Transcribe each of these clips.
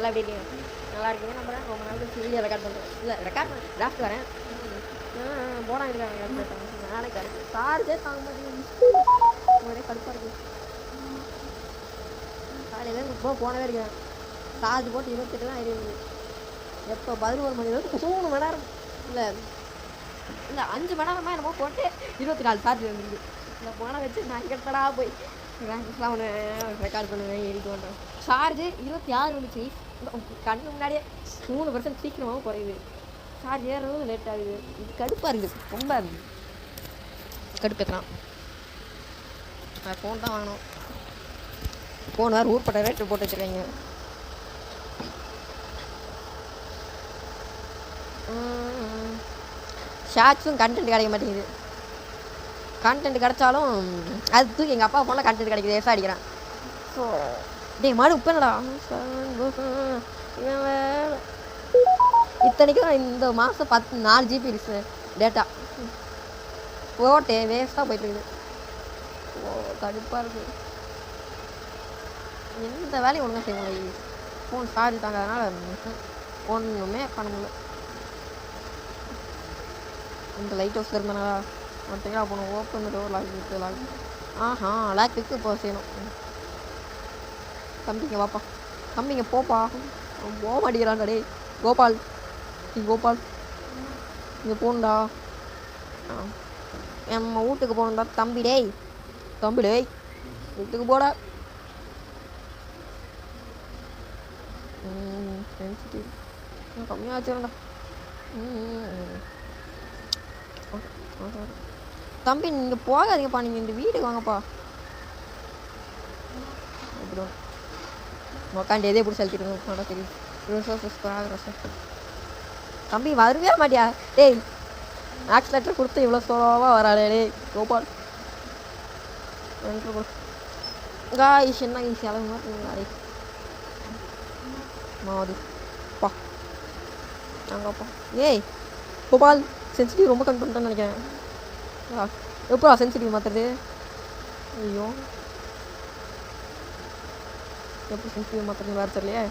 எல்லாம் எப்படி இருக்கீங்க? நல்லா இருக்கீங்க நம்புறேன். ரொம்ப நாள் கழிச்சு வீடியோ ரெக்கார்ட் பண்ணுறேன். இல்லை ரெக்கார்ட் பண்ண டிராஃப்ட் வரேன். போனால் இருக்காங்க நானே கரெக்ட் சார்ஜே தாங்க மாட்டேங்குது. ஒரே கடுப்பாக இருக்குது. காலையில் போனவே இருக்கேன். சார்ஜ் போட்டு 28 தான் இருக்குது. எப்போ 11 மணி நேரத்துக்கு 3 மணி நேரம் இல்லை 5 மணி நேரமாக என்னமோ போட்டு 24 சார்ஜ் வந்துருக்கு. இந்த போனை வச்சு நான் கெட்டடா போய் ரேங்க்ஸ்லாம் ஒன்று ரெக்கார்ட் பண்ணுவேன் எடிட் பண்ணுறேன். சார்ஜு 26 வந்துச்சு. கண்ணு முன்னாடியே 3% சீக்கிரமாகவும் குறையுது. சார்ஜ் ஏறுறதும் லேட் ஆகுது. இது கடுப்பாக இருக்குது. ரொம்ப கடுப்பேற்றலாம். ஃபோன் தான் வாங்கணும். ஃபோன் வேறு ஊர்பட்ட ரேட்டு போட்டு வச்சுருக்காங்க. ஷார்ட்ஸும் கண்டென்ட் கிடைக்க மாட்டேங்குது. கண்டென்ட் கிடச்சாலும் அது தூக்கி எங்கள் அப்பா ஃபோனில் கண்டென்ட் கிடைக்குது. ஏசா அடிக்கிறான். ஸோ டே மாடு உப்பேனடா இத்தனைக்கும் இந்த மாதம் 4 GB டேட்டா போட்டே வேஸ்ட்டாக போயிட்டுருக்குது. ஓ கடுப்பாக இருக்குது. எந்த வேலையும் ஒழுங்காக செய்ய முடியல. ஃபோன் சார்ஜ் தாங்கிறதுனால ஒன்றுமே பண்ண முடியல. இந்த லைட் ஹவுஸ் இருந்தனால மட்டும் போகணும். ஓப்பன் டோர் லாக் ஆஹா லாக் பிக்கு இப்போ செய்யணும். தம்பிங்க வாப்பா தம்பிங்க போப்பா. போக மாட்டேங்கிறான்டா டே கோபால். கோபால் இங்கே போகணுண்டா. நம்ம வீட்டுக்கு போகணுண்டா தம்பி டேய். தம்பி டேய் வீட்டுக்கு போட. சென்சிட்டிவ் கம்மியாக வச்சுருண்டா. தம்பி நீங்கள் போகாதீங்கப்பா. நீங்கள் இந்த வீட்டுக்கு வாங்கப்பா. எப்படி உக்காண்டு எதே பிடிச்சி அழுத்திடுங்க. தெரியும் தம்பி வருவே மாட்டியா டேய். ஆக்சிலேட்டர் கொடுத்து இவ்வளோ ஸ்லோவாக வராளே டேய் கோபால். காய்ஸ் என்ன ஈஸி அளவு மாதிரி மாது பா நாங்கப்பா. ஏய் கோபால் சென்சிட்டிவ் ரொம்ப கம்மி பண்ணிட்டேன்னு நினைக்கிறேன். எப்போ சென்சிட்டிவ் மாற்றுறது? ஐயோ எப்படி சென்சிட்டிவ் மாற்றுறது வேறு தெரியலையே.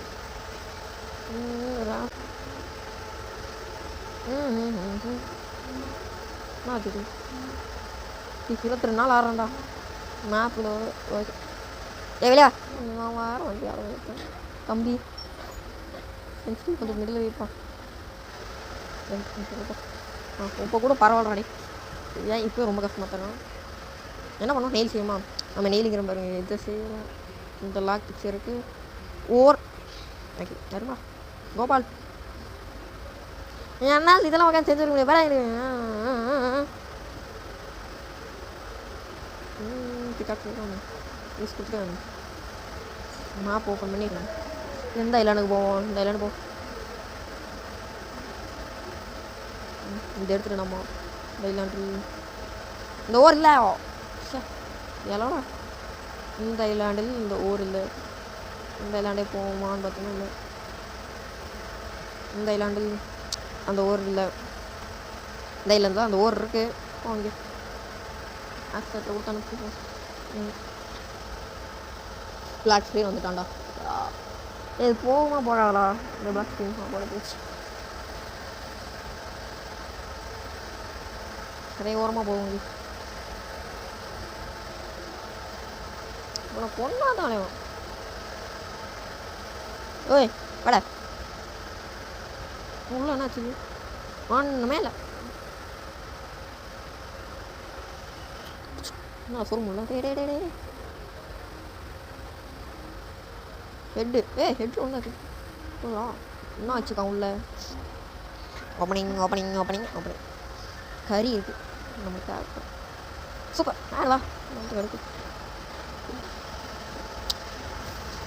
அது 22 நாள் ஆடுறேன்டா மேப்பில். வெளியா நான் வாரம் வண்டி ஆரம்பிப்பேன். தம்பி சென்சிட்டிவ் கொஞ்சம் மிடில் வைப்பா. இப்போ கூட பரவாயில்லடி. ஏன் இப்போ ரொம்ப கஷ்டமாக தரோம். என்ன பண்ணோம் நெயில் செய்யுமா? நம்ம நெயிலிங்கிற பாருங்க. இதை செய்யணும். இந்த லாக் பிக்சர் இருக்குது. ஓர் ஓகே தருமா கோபால். என்னால் இதெல்லாம் உட்காந்து செஞ்சுருக்க முடியாது. வேற யூஸ் கொடுத்துருக்கேன். மேப் ஓப்பன் பண்ணிடுறேன். எந்த ஐலாண்டுக்கு போவோம்? இந்த ஐலாண்டு போ. இந்த இடத்துல நம்ம இந்த ஐலாண்டு இந்த ஓர் இல்லை எல்லோடா. இந்த ஐலாண்டில் இந்த ஓர் இல்லை. இந்த ஐலாண்டே போவோமான்னு பார்த்தீங்கன்னா இல்லை. இந்த ஐலாண்டில் அந்த ஓர் இல்லை. இந்த ஐலாண்டு தான் அந்த ஓர் இருக்குது. போங்க ஆக்சிடென்ட்டில் கொடுத்து அனுப்பி பிளாக் ஸ்க்ரீன் வந்துட்டான்டா. இது போகுமா போடாங்களா? இந்த பிளாக் ஸ்க்ரீன் போட போச்சு. நிறைய ஓரமாக போகுங்க. உனக்கு ஒன்றா தானே ஓய் வட உள்ள என்னாச்சு? ஒன்றுமே இல்லை. என்ன சொல்ல முடியல. ஹெட்டு ஹெட்டு ஒன்றா என்ன வச்சுக்கான் உள்ள? ஓப்பனிங் கறி இருக்குது நமக்கு தேவை. சூப்பர் ஆடவா எடுத்து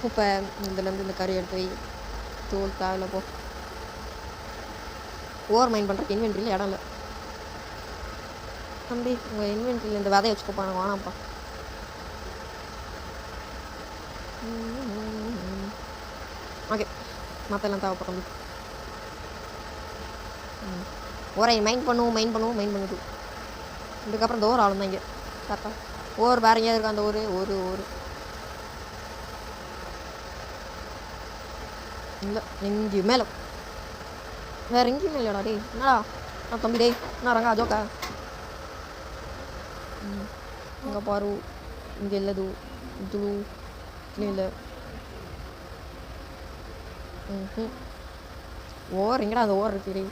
இப்போ இதுலேருந்து இந்த கறி எடுத்து வை. தோல் தேவையில்ல போ. ஓவர் மைண்ட் பண்ணுறதுக்கு இன்வென்ட்ரியில் இடம் இல்லை. தம்பி உங்கள் இன்வென்ட்ரியில் இந்த விதையை வச்சுக்கோப்பா. நான் வானாம்ப்பா. ஓகே மற்றெல்லாம் தேவைப்பா தம்பி. ஓரை மைண்ட் பண்ணுது. இதுக்கப்புறம் இந்த ஓர் ஆளும் தான் இங்கே கரெக்டாக. ஓர் வேறு எங்கேயாவது இருக்கா? அந்த ஒரு இல்லை எங்கேயும் மேலே வேறு எங்கேயுமே இல்லைடா டேய். என்னடா நான் தம்பி டேய் என்ன ரங்கா ஜோக்கா இங்கே பாரு இங்கே இல்லது துளு இல்லை ஓவர் எங்கடா அந்த ஓவர் இருக்கு டேய்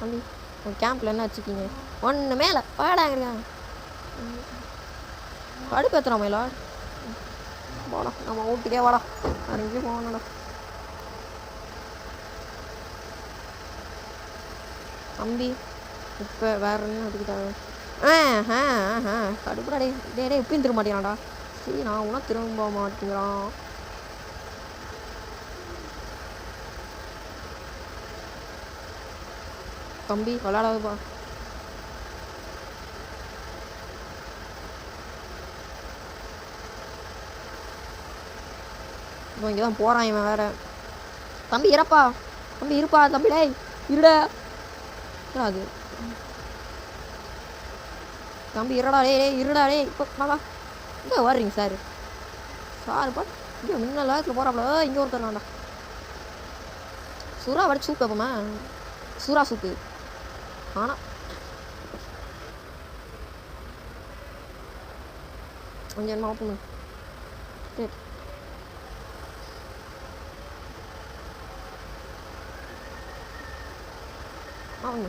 தம்பி உங்கள் கேம்பில் என்ன வச்சுக்கிங்க ஒன்று மேலே வாடாங்க கடுப்பேற்றுறோம் மேலா வாடா நம்ம வீட்டுக்கே வாடா வேறு எங்கேயும் போகணும்டா தம்பி இப்போ வேற என்ன எடுத்துக்கிட்டாங்க கடுப்புடா டே டே டே இப்பயும் திரும்ப மாட்டேங்கிறான்டா சரி நான் உனக்கு திரும்ப மாட்டேங்கிறான் தம்பி விளாடாதுப்பா இங்கே தான் போகிறான் இவன் வேற தம்பி இறப்பா தம்பி இருப்பா தம்பி டேய் இருடா அது தம்பி இருடா டே டே இருடா டே இப்போ வா இங்கே வர்றீங்க சார் சார் பா இங்கே முன்ன லாயத்தில் போகிறாப்புல இங்கே ஒருத்தர் வேண்டாம் சுறா வடி சூப்பு வைப்போமா சுறா சூப்பு ஆனால் கொஞ்சம் என்ன ஓப்பன் சரி ஆமாங்க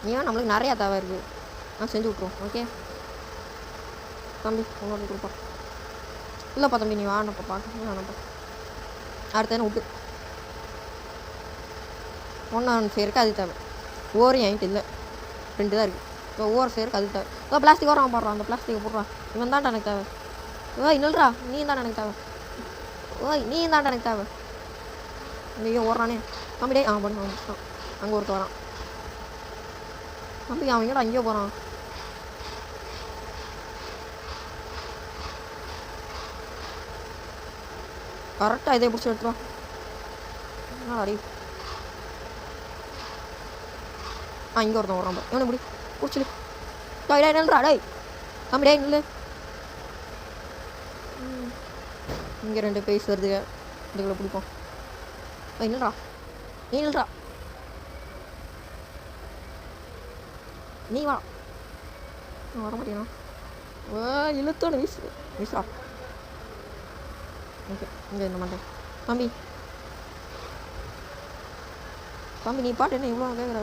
ஏன் நம்மளுக்கு நிறையா தேவை இருக்குது நான் செஞ்சு விட்ருவோம் ஓகே தம்பி உன்னோட கொடுப்பா இல்லைப்பா தம்பி நீ வானப்பா பார்க்க வேணாப்பா அடுத்த என்ன விட்டு ஒன்று சேருக்கு அது தேவை ஓரம் என்கிட்ட இல்லை 2 தான் இருக்குது இப்போ ஓரம் சேருக்கு அது தேவை பிளாஸ்டிக் ஓரம் போடுறான் அந்த பிளாஸ்டிக்கை போடுறான் இவன் தான்டா எனக்கு தேவை இல்லைடா நீ தான் எனக்கு தேவை நீ தான்டா எனக்கு தேவை இங்கே ஓடுறானே தம்பி டே பண்ண அங்கே ஒருத்த வரான் தம்பி அவன் எங்கடா அங்கேயோ போகிறான் கரெக்டாக இதே பிடிச்சி எடுத்துருவான் அடி இங்கே ஒருத்தன் வரான் எவனை முடி பிடிச்சிடு டே நில்றா டேய் தம்பி டே நில்லு இங்கே 2 பேஸ் வருதுங்க இதுக்குள்ளே பிடிப்போம் நில்றா நீ நில்றா நீ வா நான் வர மாட்டேனா இழுத்தோன்னு வீசுறா ஓகே இங்கே என்ன மாட்டேன் தம்பி தம்பி நீ பாட்டு என்ன இவ்வளோ கேட்குற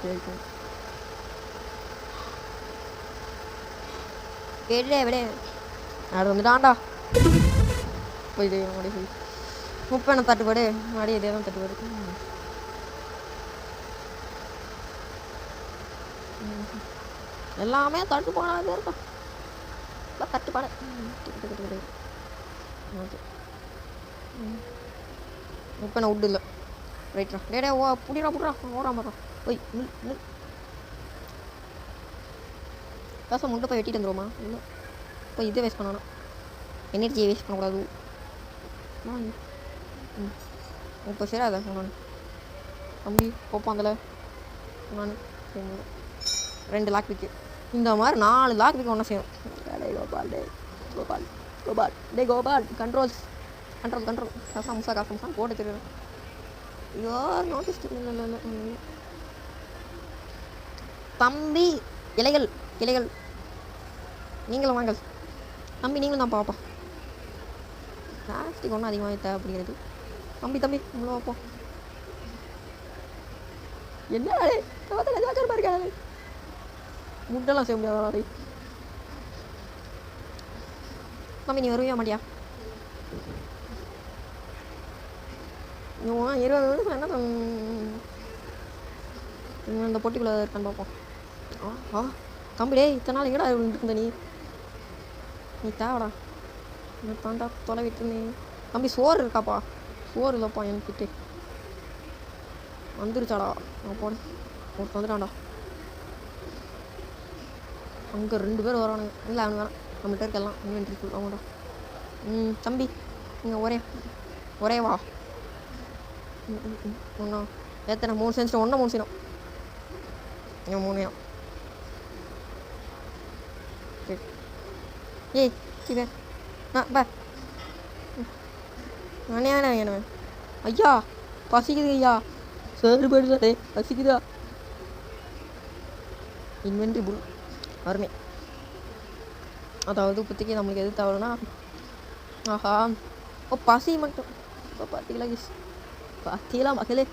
கேட்கும் கேட்டே விட அது வந்துட்டான்டா போய் மடி போய் முப்பெண்ணை தட்டுப்பாடு மடி இதே தான் தட்டுப்பாடு எல்லாமே தட்டுப்பாடாக இருக்கும் தட்டுப்பாடு ஓகே முப்பெண்ணை விட்டு இல்லை ரைட்ரா டே புடிடா ஓடா மாட்டான் போய் பேச முண்டை போய் வெட்டிட்டு வந்துடுவோமா இல்லை போய் இதை வேஸ்ட் பண்ணணும் எனர்ஜியை வேஸ்ட் பண்ணக்கூடாது இப்போ சரி அதை நான் தம்பி போப்பாந்தில் நான் 2 லாக் பிக்கு இந்த மாதிரி 4 லாக் பிக்கு ஒன்றா செய்யும் டே கோபால் கண்ட்ரோல் காசா போட்டு தெரியும் ஐயோ நோட்டீஸ் இல்லை தம்பி இலைகள் நீங்களும் வாங்க தம்பி நீங்களும் தான் பாப்பா பிளாஸ்டிக் ஒன்றும் அதிகமாக தேவைப்படுகிறது தம்பி இவ்வளோ வைப்போம் என்ன இருக்காது முட்டெல்லாம் செய்ய முடியாது தம்பி நீ வருவியா மாட்டியா 20 நிமிஷம் என்ன இந்த பொட்டிக்குள்ளே இருக்கான்னு பார்ப்போம் தம்பி டே இத்தனை நாள் எங்கடா இருந்த நீ தேவடா நீ தாண்டா தொலை விட்டுருந்தே தம்பி சோறு இருக்காப்பா சோறு இல்லைப்பா என்கிட்ட வந்துருச்சாடா நான் போனேன் ஒரு வந்துட்டான்டா அங்கே 2 பேர் வரானுங்க இல்லை அவனு வேணாம் நம்மகிட்ட இருக்கலாம் இன்வென்ட்ரி ஃபுல் ஆமாடா தம்பி நீங்கள் ஒரே வா ஒன்றா எத்தனை 3 செஞ்சிட்டோம் 3 செய்யணும் 3 சரி ஏய் இவே பா நானே வேணாம் ஐயா பசிக்குது ஐயா சேறுபடுதா டே பசிக்குதா இன்வென்ட்ரி புல் அருமை அதாவது இப்போதைக்கு நம்மளுக்கு எது தேவைன்னா ஆஹா ஓ பசி மட்டும் இப்போ பார்த்தீங்களா மக்களே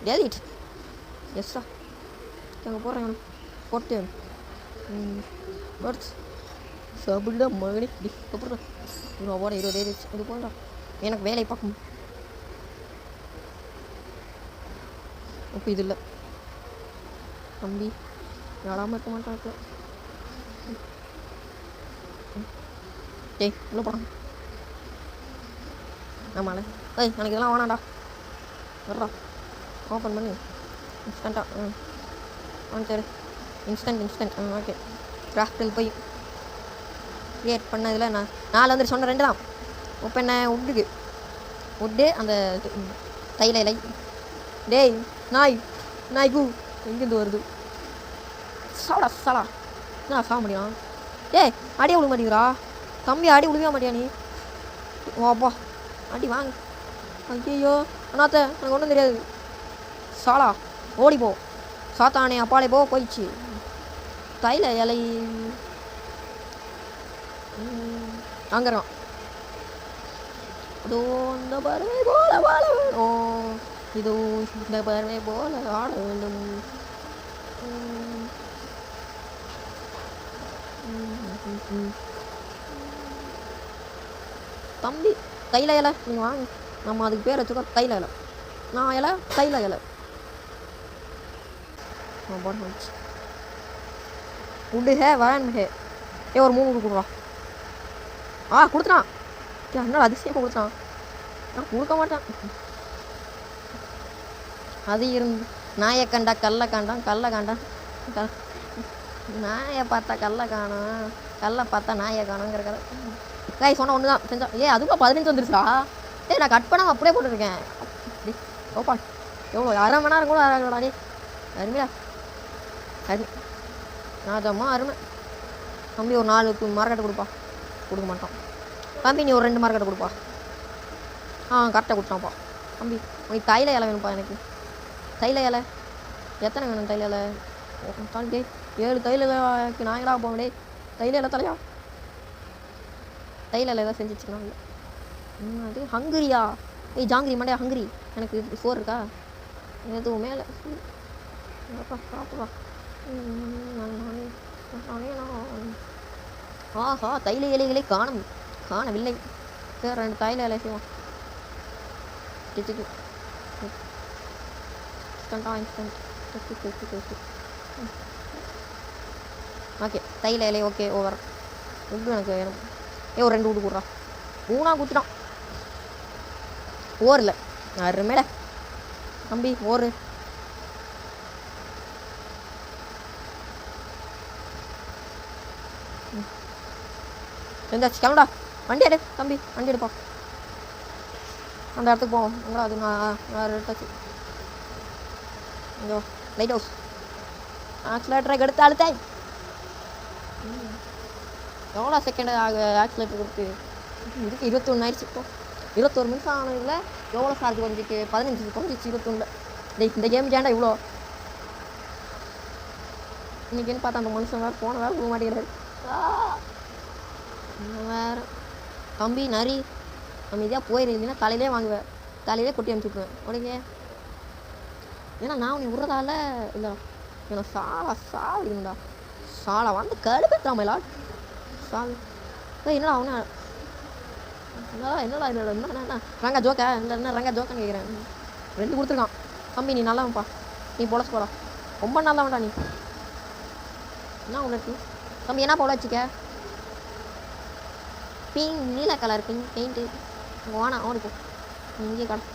டெலிட் எஸ்ஸா அங்கே போடுறேன் போட்டு சாப்பிடுடா மகனே சாப்பிட்றா போட 20 இது போடா எனக்கு வேலை பார்க்கணும் இப்போ இது இல்லை தம்பி விளாடாமல் இருக்க மாட்டான் டேய் உள்ள போடான் ஆமாண்ணே எனக்கு இதெல்லாம் வேணாண்டா வர்றா ஓப்பன் பண்ணு இன்ஸ்டண்ட்டாக சரி இன்ஸ்டன்ட் ஓகே கிராஃப்டில் போய் க்ரியேட் பண்ணதில் நான் 4 வந்துட்டு சொன்ன 2 தான் இப்போ என்ன உட்டு அந்த தைல இலை டேய் நாய் பூ எங்கேருந்து வருது சாடா என்ன சாக முடியும் டேய் அடியே விழுக மாட்டேங்கிறா தம்பி அடி விழுக மாட்டியா நீ ஓப்பா அடி வாங்க ஐயோ அண்ணாத்த எனக்கு ஒன்றும் தெரியாது சாலா ஓடிப்போ சாத்தானே அப்பாலே போயிடுச்சு தைல இலை அங்கே இருக்கான் அதோ இந்த பறவை போல வாழ வேணும் இதோ இந்த பறவை போல ஆட வேண்டும் தம்பி தைல இலை நீங்கள் வாங்க நம்ம அதுக்கு பேர் வச்சுக்கோ தைல இலை நான் இலை தைல இலை போட்டு உட்டு வரேன் ஒரு 3 கொடுக்குறா கொடுத்துட்டான் என்னடா அதிசயமாக கொடுத்தான் நான் கொடுக்க மாட்டேன் அது இருந்து நாயை கண்டா கல்லை காண்டான் நாயை பார்த்தா கல்லை பார்த்தா நாயை காணுங்கிற கதை காய் சொன்ன ஒன்று தான் செஞ்சா அதுக்கும் 15 வந்துருச்சா நான் கட் பண்ணால் அப்படியே போட்டுருக்கேன் ஓப்பா எவ்வளோ 1/2 மணி நேரம் கூட ஆகலடா அருமையா அதம்மா அருமை தம்பி ஒரு 4 மார்க்கெட்டை கொடுக்க மாட்டான் தம்பி நீ ஒரு 2 மார்க்கெட்டை கொடுப்பா கரெக்டாக கொடுத்தான்ப்பா தம்பி உனக்கு தைல இலை வேணும்ப்பா எனக்கு தைல இலை எத்தனை வேணும் தைல இலை தம்பி 7 தைல இலைக்கு நான் எங்கடா போவேன் டே தைல இலை தலையா தைல இலை ஏதாவது செஞ்சு வச்சுக்கலாம் அது ஹங்கரியா ஜாங்கிரி மண்டையா ஹங்கரி எனக்கு 4 இருக்கா எதுவுமே இல்லை சாப்பிடுவா ஆஹா தைல இலைகளை காணவில்லை சரி 2 தைல இலை செய்வோம் ஓகே தைல இலை ஓகே ஓவர் உட்டு எனக்கு வேணும் ஒரு 2 வீட்டு கொடுறா 3 குத்துட்டான் ஓரில் அருமேட தம்பி ஓரு எந்தாச்சு கிளம்புடா வண்டி எடு தம்பி வண்டி எடுப்பா அந்த இடத்துக்கு போவோம் அங்கே அது நான் எடுத்தாச்சு ஐயோ லைட் ஹவுஸ் ஆக்சிலேட்டரை எடுத்து அழுத்தாய் எவ்வளோ செகண்ட் ஆக்சிலேட்டர் கொடுத்து இதுக்கு 21 ஆயிடுச்சு இப்போ 21 நிமிஷம் ஆனதில் எவ்வளோ சார்ஜ் குறைஞ்சிக்கு 15 குறைஞ்சிச்சு 21 இந்த கேம் ஏன்டா இவ்வளோ இன்னைக்குன்னு பார்த்தா அந்த மனுஷன் வேறு போன வேறு விட மாட்டேங்கிறாரு வேறு தம்பி நரி அமைதியாக போயிருந்தீங்கன்னா தலையிலே வாங்குவேன் தலையிலே கொட்டி அனுப்பிச்சுட்ருவேன் உடனே ஏன்னா நான் உன்னை விட்றதால இல்லை ஏன்னா சாவடிக்கணும்டா சாலை வந்து கடுப்பேற்றாமலா சால் என்னடா அவனா என்னடா என்ன ரங்கா ஜோக்கா என்ன ரங்கா ஜோக்கான்னு கேட்குறேன் 2 கொடுத்துருக்கான் தம்பி நீ நல்லவன்ப்பா நீ பொழைச்சி போடா ரொம்ப நல்லவன்டா நீ என்ன உனக்கு தம்பி என்ன போல வச்சுக்க பிங்க் நீல கலர் பிங்க் பெயிண்ட்டு வானா ஓடிப்போ இங்கே கடை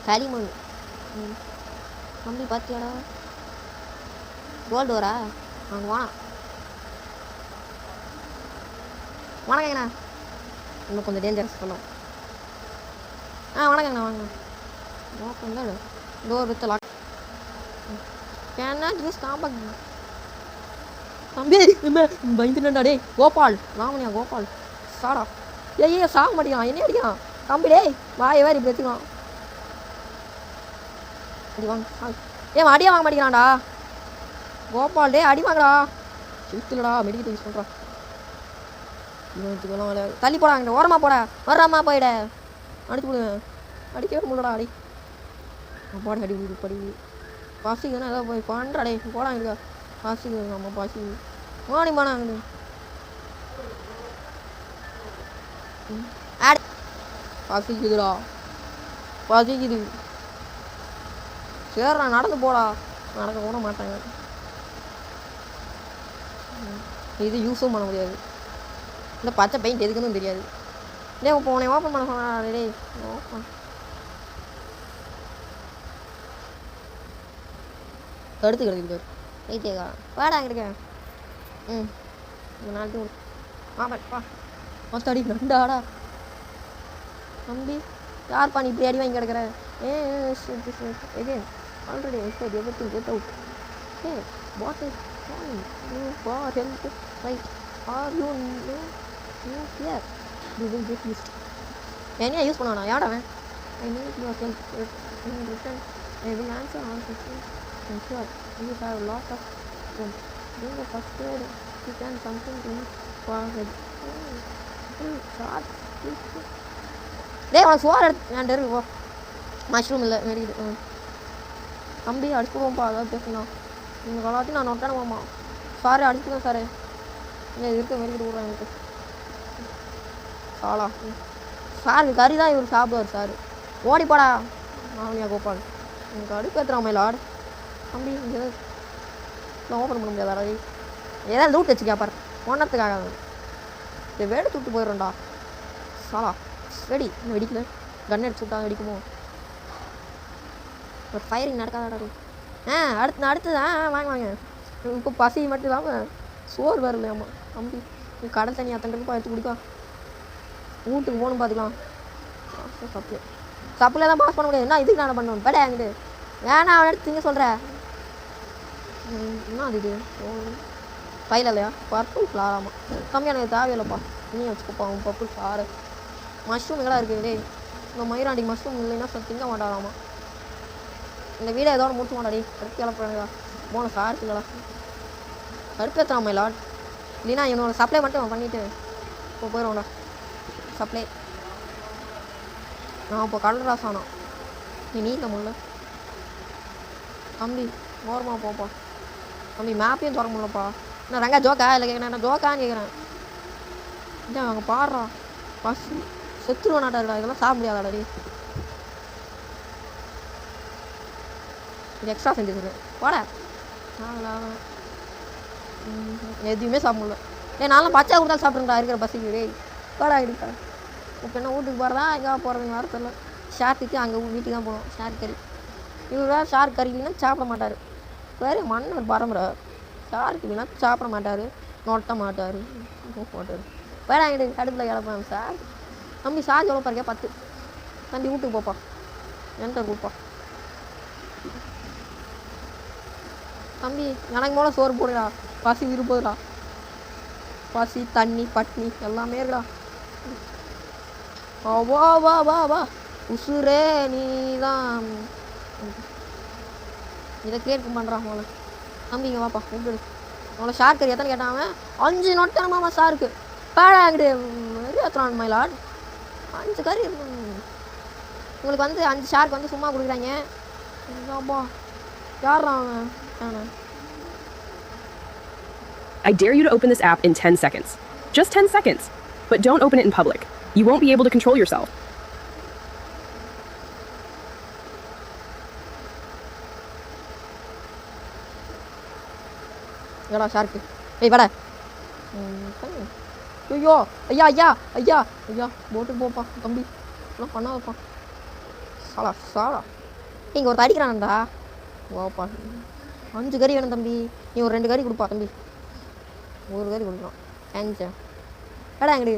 களிமண் தம்பி பார்த்தியாடா கோல்டு வரா அங்கே வானா வணக்கங்கண்ணா இன்னும் கொஞ்சம் டேஞ்சரஸ் பண்ணும் வணக்கங்கண்ணா வாங்க ஓப்பன் தான் door with lock can not use காம்பக் தம்பி பயந்துட்டா டேய். கோபால் ராமனியா கோபால் சாடா. ஏய் சாக மாட்டேங்கிறான், என்ன அடிக்கிறான் தம்பி டேய். வாயை வேறு இப்படி வச்சுக்கலாம். அடி வாங்க. அடியாக வாங்க மாட்டேங்கிறான்டா கோபால். டே அடி வாங்கடா. சுத்துலடா மெடிக்கல் யூஸ் பண்ணுறான். இவனுக்குலாம் விளையாடு. தள்ளி போடாங்க, ஓரமாக போட வர்றாமா போயிட. அடிச்சு விடுங்க. அடிக்கவே முடியலடா. அடி அப்பாடி அடி விடு படி. பசிக்குன்னா ஏதோ போய் பண்ணுறாடே போடாங்க இருக்கா. பசிக்கு நம்ம பசி மாடி போனாங்க. பசிக்குதுடா பசிக்குது. சரிடா நடந்து போடா. நடக்க கூட மாட்டாங்க. இது யூஸும் பண்ண முடியாது. இந்த பச்சை பெயிண்ட் எதுக்குன்னு தெரியாது. டே இப்போ உன்னை ஓப்பன் பண்ண சொன்னா டே ஓப்பன் தடுத்து கிடக்குது ரைட்டேக்கா. வாடா அங்கே இருக்கேன். நாளைக்கு ஆமாப்பா மொத்தம் அடி நண்டாடா தம்பி. யார்ப்பா நீ இப்படி அடி வாங்கி கிடக்குற? Already everything get out. Hey what is you for help right are you here you will get used. என்ன யூஸ் பண்ணானா யாடா? I need your help in return. I will answer all questions and sure you have a lot of them. Being the first aid you can something to for head. Short டேய் அவன் சோறு எடுத்து இருக்கு. Mushroom இல்லை மெடிக்குது. தம்பி அடிச்சுடுவோம்ப்பா. அதாவது பேசணும் நீங்கள் எல்லாத்தையும் நான் நோட்டான போமா. சாரு அடிச்சுக்கோ சாரு. இல்லை இருக்க மெடிக்கிட்டு விட்றேன் எனக்கு. சாலா சாருக்கு கறி தான் இவர் சாப்பிடுவார் சார். ஓடிப்பாடா மாவனியா கோபால். எனக்கு அடுப்பேற்றுறான் மயிலாடு. தம்பி இங்கே நான் ஓப்பன் பண்ண முடியாதா? ஏதாவது லூட் வச்சுக்கா பாரு ஒன்றத்துக்காக. இதை வேடு தூட்டு போயிடும்டா சாலா. வெடி இன்னும் வெடிக்கல. கன் அடிச்சு விட்டா வெடிக்குமோ? ஒரு ஃபயரிங் நடக்காதாடா. அடுத்து வாங்க வாங்க. இப்போ பசி மட்டும் இல்லாமல் சோறு வரல. ஆமாம் தம்பி நீ கடல் தண்ணி அத்தனை எடுத்து குடிக்கா. வீட்டுக்கு போகணும் பார்த்துக்கலாம். சப்பில் தான் பாஸ் பண்ண முடியாது. என்ன இதுக்கு நான் பண்ணுவேன் படே அங்கிட்டு வேணா அவன் எடுத்து திங்க சொல்கிறேன். என்ன அது இது ஃபைல் இல்லையா? பர்பிள் ஃப்ளாராமா தம்பி எனக்கு தேவையில்லைப்பா. நீ வச்சுக்கோப்பா அவன் பர்பிள் ஃப்ளாரு. மஷ்ரூம் எங்கடா இருக்குது டே? இந்த மயிராண்டி மஷ்ரூம் இல்லைன்னா திங்க மாட்டாராமா. இந்த வீடை ஏதோ முடிச்சு மாட்டாடி. கருத்து கிளப்புறாங்களா போன சாருக்குங்களா கருப்பேற்றான் மயிலாட். இல்லைன்னா என்னோட சப்ளை மட்டும் பண்ணிவிட்டு இப்போ போயிடுவோம்டா. சப்ளை நான் இப்போ கடல் ராசானா நீ நீந்த முடியல தம்பி. ஓரமாக போப்பா தம்பி. மேப்பையும் திறக்க முடியலப்பா. நான் ரங்கா ஜோக்கா இல்லை கேட்குறேன். நான் ஜோக்கான்னு கேட்குறேன். இல்லை அங்கே பாடுறா பசி செத்துருவானாட்டாடா. இதெல்லாம் சாப்பிட முடியாதாடி. இது எக்ஸ்ட்ரா செஞ்சுருக்கேன் போட. எதுவுமே சாப்பிட முடியல. நான்லாம் பச்சை கொடுத்தா சாப்பிட்றேன்டா இருக்கிற பசிக்கு. டே போடா இருக்கா. இப்போ என்ன வீட்டுக்கு போகிறதா எங்கே போகிறதுங்க வர தெரியல. ஷார்க்குக்கு அங்கே வீட்டுக்கு தான் போகணும். ஷார்க் கறி இவர் வேறு ஷார்க் கறி இல்லைன்னா சாப்பிட மாட்டார். வேறு மன்னர் பரம்பரை ஷார்க் இல்லைன்னா சாப்பிட மாட்டார். நொட்ட மாட்டார் போட்டார். வேற எங்கிட்ட அடுப்பில் கிளப்பான் சார். தம்பி சார்ஜ் எவ்வளோ பாருக்கே 10. தம்பி வீட்டுக்கு போப்பா. என்கிட்ட கொடுப்பா தம்பி. எனக்கு மூலம் சோறு போடுடா. பசி விரும்புதுடா. பசி தண்ணி பட்னி எல்லாமே இருக்குடா. வா வா வா வா உசுரே நீ தான். இதை கேட்க பண்ணுறான் அவளை. தம்பி இங்கே வாப்பா எப்படி அவளை ஷார்க் கறி எத்தனை கேட்டான் அவன்? 5 நொட்டனமாமா ஷார்க்கு பேடா அங்கிட்டு எத்தனான் மயிலாட் 5 கறி உங்களுக்கு வந்து 5 ஷார்க் வந்து சும்மா கொடுக்குறாங்க. அப்பா யாரா அவன்? I dare you to open this app in 10 seconds. Just 10 seconds. But don't open it in public. You won't be able to control yourself. ஏடா ஷார்க்கு ஏய் வாடா. ஐயோ ஐயா ஐயா ஐயா ஐயா போட்டுக்கு போப்பா தம்பி. எல்லாம் பண்ணாதப்பா சாலா சாலா. இங்கே ஒரு அடிக்கிறான்டா. ஓப்பா 5 கறி வேணும் தம்பி. நீ ஒரு 2 கறி கொடுப்பா தம்பி. 1 கறி கொடுக்கலாம். தேங்க்ஸா ஏடா எங்கடி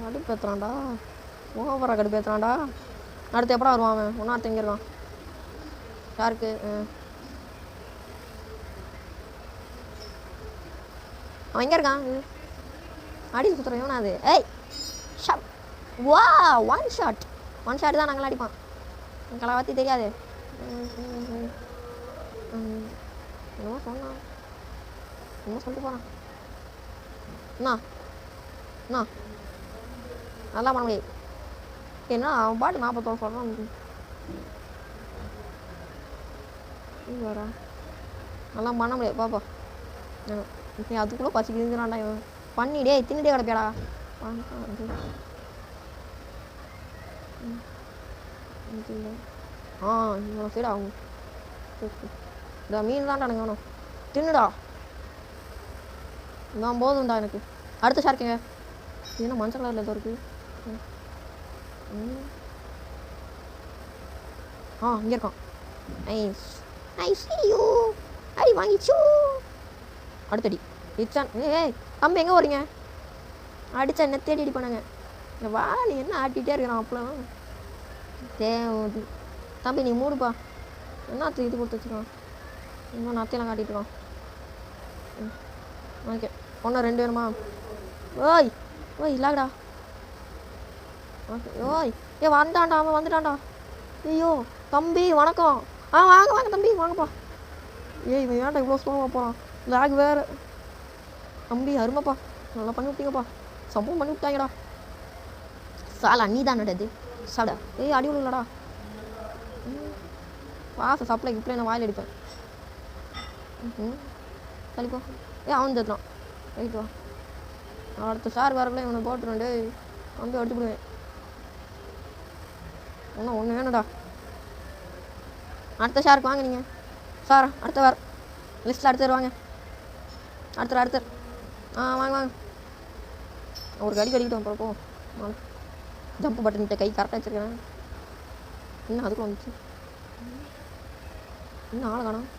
கடுப்பேற்றுறான்டா. ஓவராக கடுப்பேற்றுறான்டா. அடுத்து எப்படா வருவான் அவன்? ஒன்றாவது எங்கே இருக்கான் ஷார்க்கு? அவன் எங்கே இருக்கான் அடிச்சு குத்துறேன் இவனா அது ஏய் ஷாட் வா ஒன் ஷாட் தான் நாங்கள் அடிப்பான் கலவாத்தி தெரியாது என்னமோ சொன்னான் என்னமோ சொல்லிட்டு போகிறான் என்ன நல்லா பண்ண முடியாது என்ன அவன் பாட்டு 40 சொல்கிறான் வரா நல்லா பண்ண முடியாது பாப்பா அதுக்குள்ளே பசிக்குதுங்கிறான்டா இவன் பண்ணிடே தின்னுட்டே கிடப்பியாடா இவ்வளோ சரி ஆகும் இந்த மீன் தான்டா எனக்கு வேணும் தின்னுடா நான் போதும்டா எனக்கு அடுத்த ஷார்க்குங்க இது என்ன மஞ்சள் கலரில் ஏதோ இருக்குது இங்கே இருக்கான் நைஸ் நைஸ் யூ அடி வாங்கிச்சு அடுத்தடி இச்சான் ஏய் தம்பி எங்கே வரீங்க அடித்தா என்ன தேடி அடி பண்ணாங்க வா நீ என்ன ஆட்டிகிட்டே இருக்கிறான் அப்பெல்லாம் தம்பி நீ மூடுப்பா என்னத்து இது கொடுத்து வச்சுருக்கான் இன்னும் நத்தையெல்லாம் காட்டிட்டு இருக்கான் ஓகே ஒன்றா 2 வேணுமா ஓய் இல்லாடா ஓகே ஓய் வந்துட்டான்டா அவன் வந்துட்டான்டா ஐயோ தம்பி வணக்கம் வாங்க தம்பி வாங்கப்பா இவன் ஏன்டா இவ்வளோ ஸ்லோவாக போகிறான் லேக் வேறு தம்பி அருமைப்பா நல்லா பண்ணி விட்டீங்கப்பா சம்பவம் பண்ணி விட்டாங்கடா சாலா நீ தானடா இது சாடா அடி விழுலடா வாச சப்ளை கிப்ளை நான் வாயில் அடிப்பேன் சரிப்பா அவன் தத்துறான் ரைட் வா அடுத்த சார் வரக்குள்ள இவனை போட்டுருவேன் டேய் தம்பி அடிச்சு விடுவேன் ஒன்று வேணும்டா அடுத்த ஷாருக்கு வாங்க நீங்கள் சார் அடுத்த வார லிஸ்ட்டில் அடுத்து வாங்க அடுத்த வாங்க ஒரு கடி கடிக்கிட்டோம் அப்புறம் போ ஜம்ப் பட்டன்கிட்ட கை கரெக்டாக வச்சுருக்கேன் இன்னும் அதுக்கும் வந்துச்சு இன்னும் ஆளை காணோம்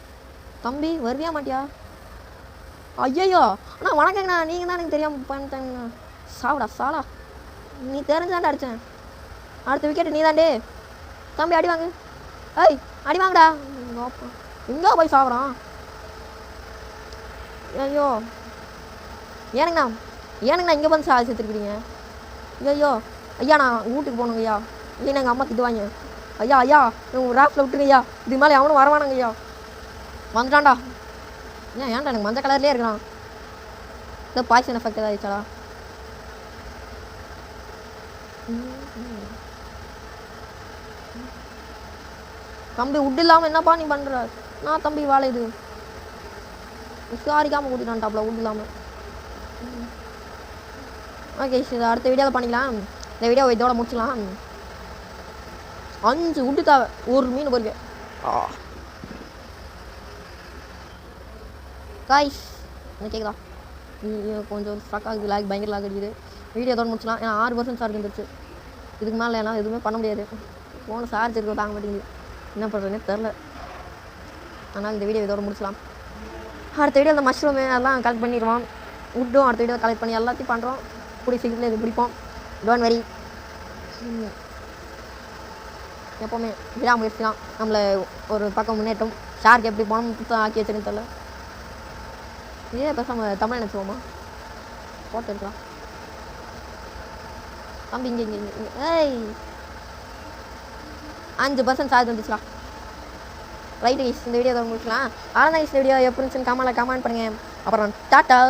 தம்பி வருவியா மாட்டியா ஐயோ அண்ணா வணக்கங்கண்ணா நீங்கள் தான் எனக்கு தெரியாமல் பண்ணிட்டேங்கண்ணா சாலா நீ தெரிஞ்சாண்டா அடித்தேன் அடுத்த விக்கெட்டு நீ தாண்டே தம்பி அடி வாங்க அடி வாங்கடா எங்கே போய் சாப்பிட்றான் ஐயோ ஏனுங்கண்ணா இங்கே வந்து சேர்த்துருக்கிறீங்க ஐயா நான் வீட்டுக்கு போகணுங்க ஐயா இல்லைன்னா எங்கள் அம்மா திட்டுவாங்க ஐயா ராஃப்டில் விட்டுருங்க ஐயா இது மேலே அவனும் வரவானாங்க ஐயா வந்துட்டான்டா ஏன்டா எனக்கு மஞ்சள் கலர்லேயே இருக்கிறான் இந்த பாய்சன் எஃபெக்ட் ஏதாவது ஆயிடுச்சாடா தம்பி உட்டு இல்லாமல் என்னப்பா நீ பண்ணுற நான் தம்பி வாழை இது விசாரிக்காமல் கூட்டிட்டான் டாப்ல உட்டு இல்லாமல் ஓகே சரி அடுத்த வீடியோவில் பண்ணிக்கலாம் இந்த வீடியோ இதோட முடிச்சிடலாம் 5 உட்டு தேவை ஒரு மீன் பொறுக்க காய்ஸ் என்ன கேட்குதா கொஞ்சம் ஸ்ட்ரக் ஆகுது லாக் பயங்கர லாக் அடிக்குது வீடியோ இதோட முடிச்சிடலாம் ஏன்னா 6% சார்ஜ் இருந்துச்சு இதுக்கு மேலே எல்லாம் எதுவுமே பண்ண முடியாது ஃபோனை சார்ஜ் இருக்க தாங்க மாட்டேங்குது என்ன பண்ணுறதுனே தெரில அதனால் இந்த வீடியோ இதோட முடிச்சலாம் அடுத்த வீடியோ அந்த மஷ்ரூமு அதெல்லாம் கலெக்ட் பண்ணிடுவோம் உட்டும் அடுத்த வீடியோ கலெக்ட் பண்ணி எல்லாத்தையும் பண்ணுறோம் கூடிய சீக்கிரத்தில் இது பிடிப்போம் டோன்ட் வெரி எப்போவுமே விடாமுயற்சி தான் நம்மளை ஒரு பக்கம் முன்னேற்றம் ஷார்க்கு எப்படி போனோம் புத்தகம் ஆக்கி வச்சுன்னு தெரில இதே பேசாமல் தமிழ் நினச்சிவோமா போட்டு இருக்கலாம் தம்பி இங்கே ஏய் 5% சார்ஜ் வந்துச்சுக்கா ரைட் கைஸ் இந்த வீடியோ முடிக்கலாம் ஆனால் இந்த வீடியோ எப்படி இருந்துச்சுன்னு கமெண்ட் பண்ணுங்கள் அப்புறம் டாட்டா